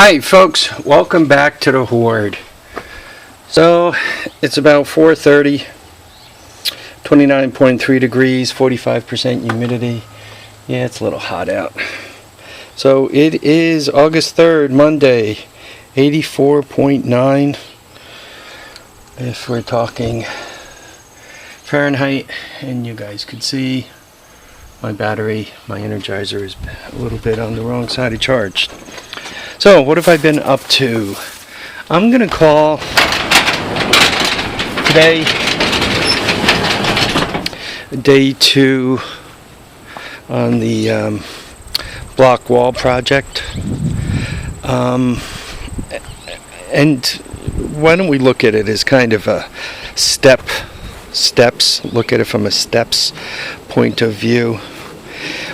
Hi folks, welcome back to the Horde. So it's about 4:30, 29.3 degrees, 45% humidity. Yeah, it's a little hot out. So it is August 3rd, Monday, 84.9 if we're talking Fahrenheit, and you guys could see my battery, my Energizer is a little bit on the wrong side of charge. So, what have I been up to? I'm going to call today day 2 on the block wall project. And why don't we look at it as kind of a steps, look at it from a steps point of view.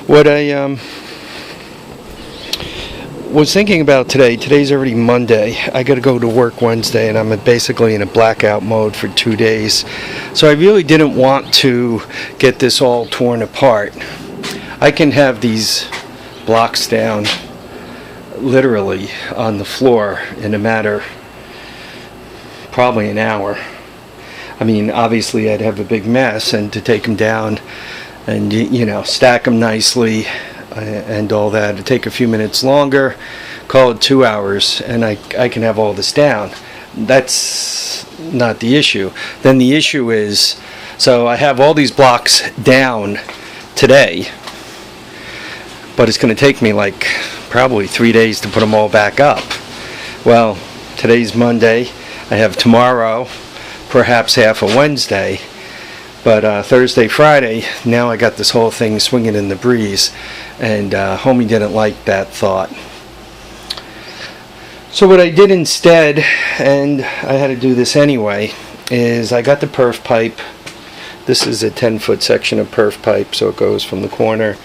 What I was thinking about today's already Monday. I got to go to work Wednesday, and I'm basically in a blackout mode for 2 days. So I really didn't want to get this all torn apart. I can have these blocks down literally on the floor in a matter, probably an hour. I mean, obviously I'd have a big mess, and to take them down and, you know, stack them nicely and all that, it'd take a few minutes longer, call it 2 hours, and I can have all this down. That's not the issue. Then the issue is, so I have all these blocks down today, but it's going to take me like probably 3 days to put them all back up. Well, today's Monday. I have tomorrow, perhaps half of Wednesday, but Thursday, Friday, now I got this whole thing swinging in the breeze, and homie didn't like that thought. So what I did instead, and I had to do this anyway, is I got the perf pipe. This is a 10-foot section of perf pipe, so it goes from the corner,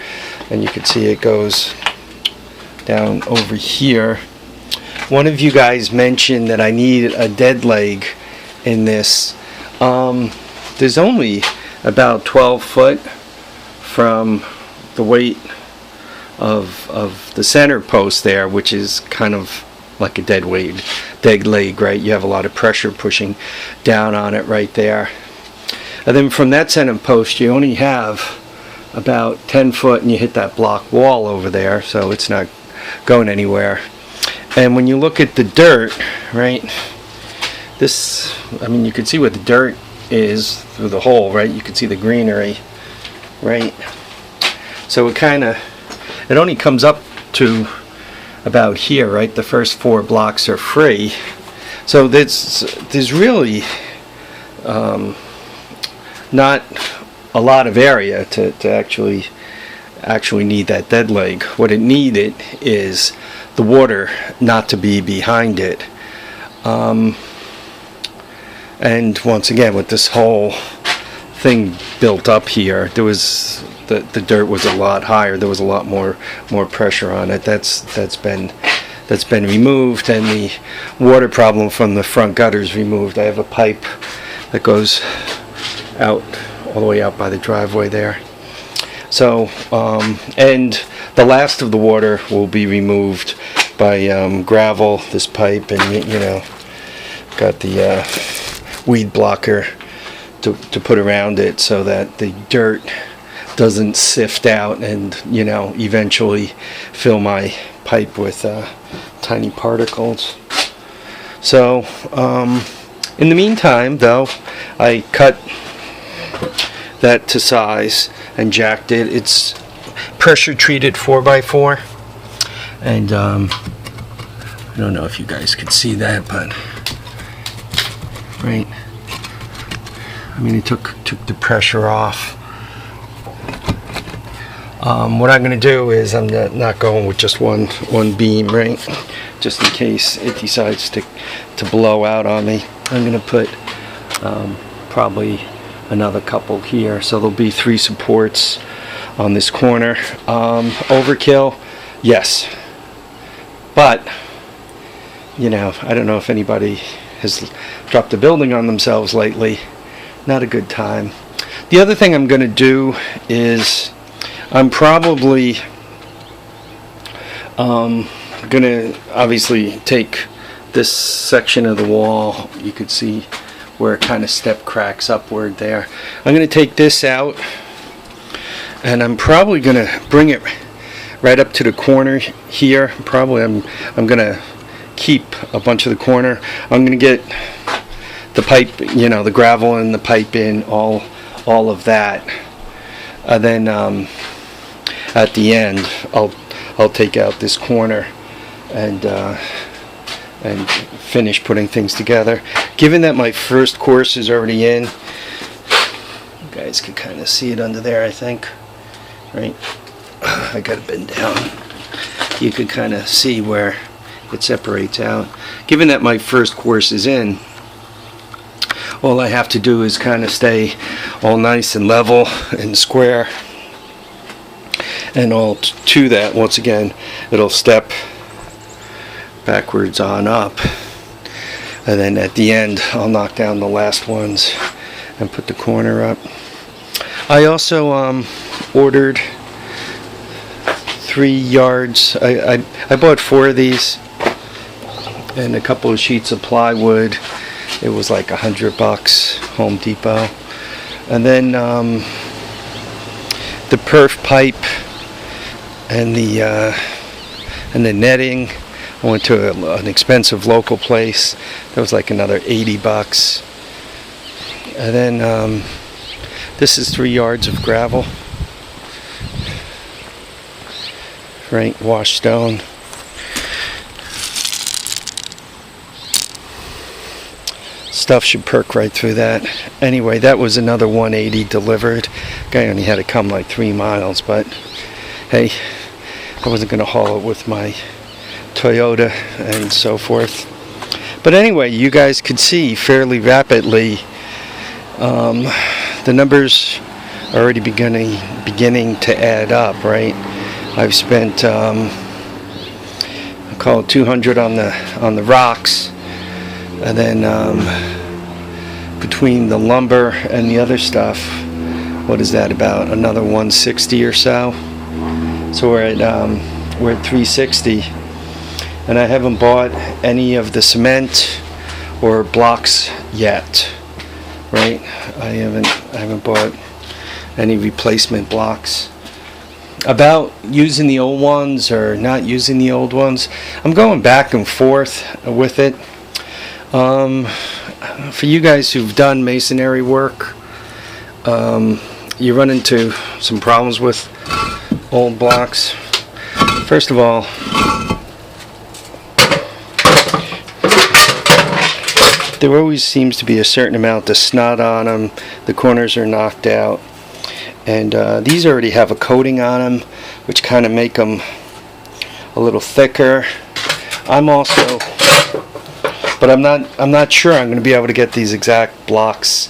and you can see it goes down over here. One of you guys mentioned that I need a dead leg in this. There's only about 12 foot from the weight of the center post there, which is kind of like a dead leg, right? You have a lot of pressure pushing down on it right there. And then from that center post, you only have about 10 foot, and you hit that block wall over there, so it's not going anywhere. And when you look at the dirt, right, this, I mean, you can see what the dirt is through the hole, right? You can see the greenery, right? So it only comes up to about here, right? The first 4 blocks are free. So there's really not a lot of area to actually need that dead leg. What it needed is the water not to be behind it. And once again, with this whole thing built up here, there was the dirt was a lot higher. There was a lot more pressure on it. That's been removed, and the water problem from the front gutter is removed. I have a pipe that goes out all the way out by the driveway there. So, and the last of the water will be removed by gravel, this pipe, and you know, got the weed blocker to put around it so that the dirt doesn't sift out and, you know, eventually fill my pipe with tiny particles. So in the meantime, though, I cut that to size and jacked it. It's pressure treated 4x4, and I don't know if you guys could see that, but right, I mean, it took the pressure off. What I'm going to do is I'm not going with just one beam, right? Just in case it decides to blow out on me. I'm going to put probably another couple here, so there'll be 3 supports on this corner. Overkill, yes, but you know, I don't know if anybody has dropped a building on themselves lately. Not a good time. The other thing I'm going to do is I'm probably gonna obviously take this section of the wall. You could see where it kind of step cracks upward there. I'm gonna take this out, and I'm probably gonna bring it right up to the corner here. Probably I'm gonna keep a bunch of the corner. I'm gonna get the pipe, you know, the gravel and the pipe in, all of that. Then at the end, I'll take out this corner and finish putting things together. Given that my first course is already in, you guys can kind of see it under there, I think, right? I gotta bend down. You can kind of see where it separates out. Given that my first course is in, all I have to do is kind of stay all nice and level and square, and all to that, once again, it'll step backwards on up, and then at the end I'll knock down the last ones and put the corner up. I also ordered 3 yards. I bought 4 of these and a couple of sheets of plywood. It was like $100, Home Depot. And then the perf pipe and the netting. I went to an expensive local place. That was like another $80. And then this is 3 yards of gravel, right? Washed stone. Stuff should perk right through that. Anyway, that was another 180 delivered. Guy only had to come like 3 miles, but hey, I wasn't going to haul it with my Toyota and so forth. But anyway, you guys could see fairly rapidly the numbers are already beginning to add up, right? I've spent I call it 200 on the rocks, and then between the lumber and the other stuff, what is that, about another 160 or so? So we're at 360, and I haven't bought any of the cement or blocks yet, right? I haven't bought any replacement blocks. About using the old ones or not using the old ones, I'm going back and forth with it. For you guys who've done masonry work, you run into some problems with old blocks. First of all, there always seems to be a certain amount of snot on them. The corners are knocked out, and these already have a coating on them, which kind of make them a little thicker. But I'm not sure I'm going to be able to get these exact blocks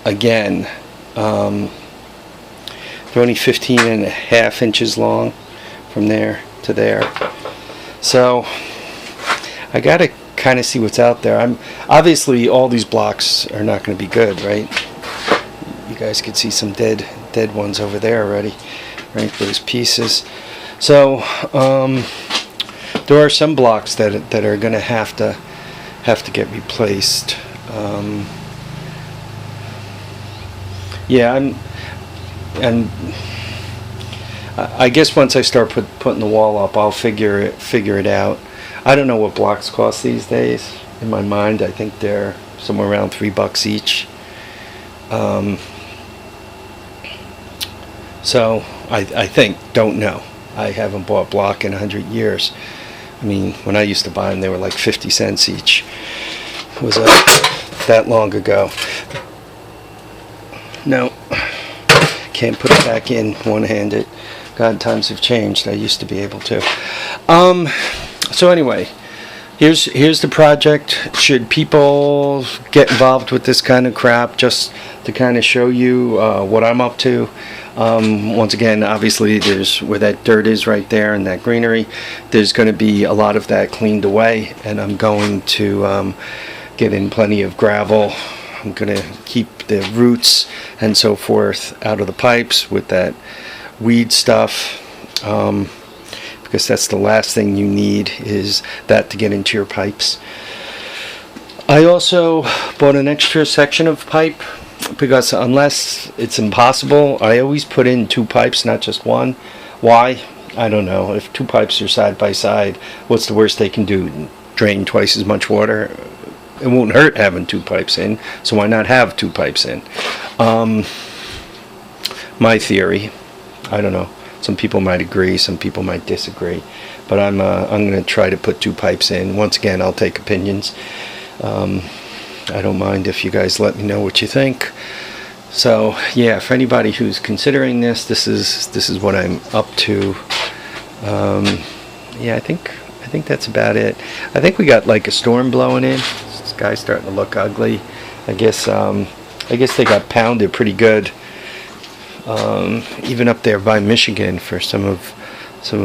again. They're only 15.5 inches long from there to there. So I got to kind of see what's out there. Obviously all these blocks are not going to be good, right? You guys could see some dead ones over there already, right? Those pieces. So there are some blocks that are going to have to get replaced. Yeah, I guess once I start putting the wall up, I'll figure it out. I don't know what blocks cost these days. In my mind, I think they're somewhere around $3 each. So I think, don't know. I haven't bought block in 100 years. I mean, when I used to buy them, they were like 50 cents each. It was that long ago. No, can't put it back in one-handed. God, times have changed. I used to be able to. So anyway, here's the project. Should people get involved with this kind of crap, just to kind of show you what I'm up to? Once again, obviously there's where that dirt is right there and that greenery, there's going to be a lot of that cleaned away, and I'm going to get in plenty of gravel. I'm going to keep the roots and so forth out of the pipes with that weed stuff, because because that's the last thing you need, is that to get into your pipes. I also bought an extra section of pipe, because unless it's impossible, I always put in 2 pipes, not just one. Why? I don't know. If 2 pipes are side by side, what's the worst they can do? Drain twice as much water? It won't hurt having 2 pipes in, so why not have 2 pipes in? My theory. I don't know. Some people might agree, some people might disagree, but I'm going to try to put 2 pipes in. Once again, I'll take opinions. I don't mind if you guys let me know what you think. So yeah, for anybody who's considering this is what I'm up to. Yeah, I think that's about it. I think we got like a storm blowing in. The sky's starting to look ugly. I guess they got pounded pretty good, even up there by Michigan. For some of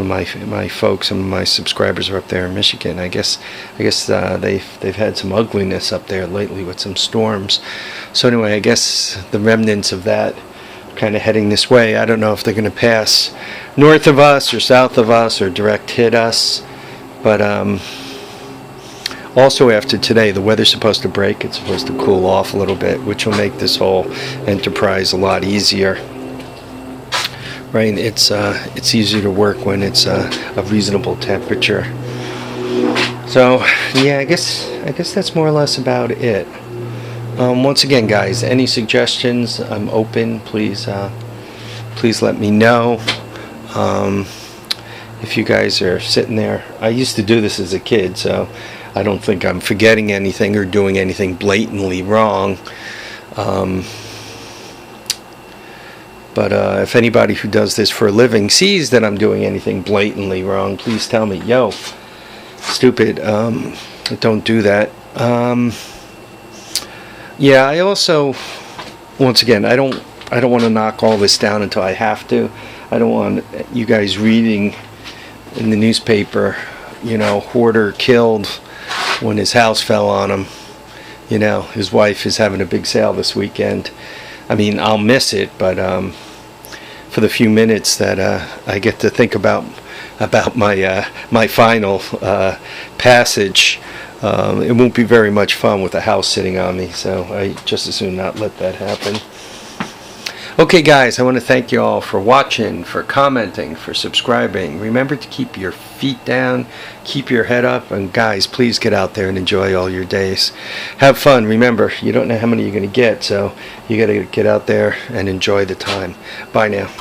my folks, some of my subscribers are up there in Michigan. I guess they've had some ugliness up there lately with some storms. So anyway, I guess the remnants of that kind of heading this way. I don't know if they're going to pass north of us or south of us or direct hit us, but also after today, the weather's supposed to break. It's supposed to cool off a little bit, which will make this whole enterprise a lot easier. Right, it's easier to work when it's a reasonable temperature. So yeah, I guess that's more or less about it. Once again, guys, any suggestions? I'm open. Please let me know. If you guys are sitting there, I used to do this as a kid, so I don't think I'm forgetting anything or doing anything blatantly wrong. But if anybody who does this for a living sees that I'm doing anything blatantly wrong, please tell me, yo, stupid, don't do that. Yeah, I also, once again, I don't want to knock all this down until I have to. I don't want you guys reading in the newspaper, hoarder killed when his house fell on him. His wife is having a big sale this weekend. I mean, I'll miss it, but for the few minutes that I get to think about my final passage, it won't be very much fun with the house sitting on me. So I just as soon not let that happen. Okay, guys, I want to thank you all for watching, for commenting, for subscribing. Remember to keep your feet down, keep your head up, and guys, please get out there and enjoy all your days. Have fun. Remember, you don't know how many you're going to get, so you got to get out there and enjoy the time. Bye now.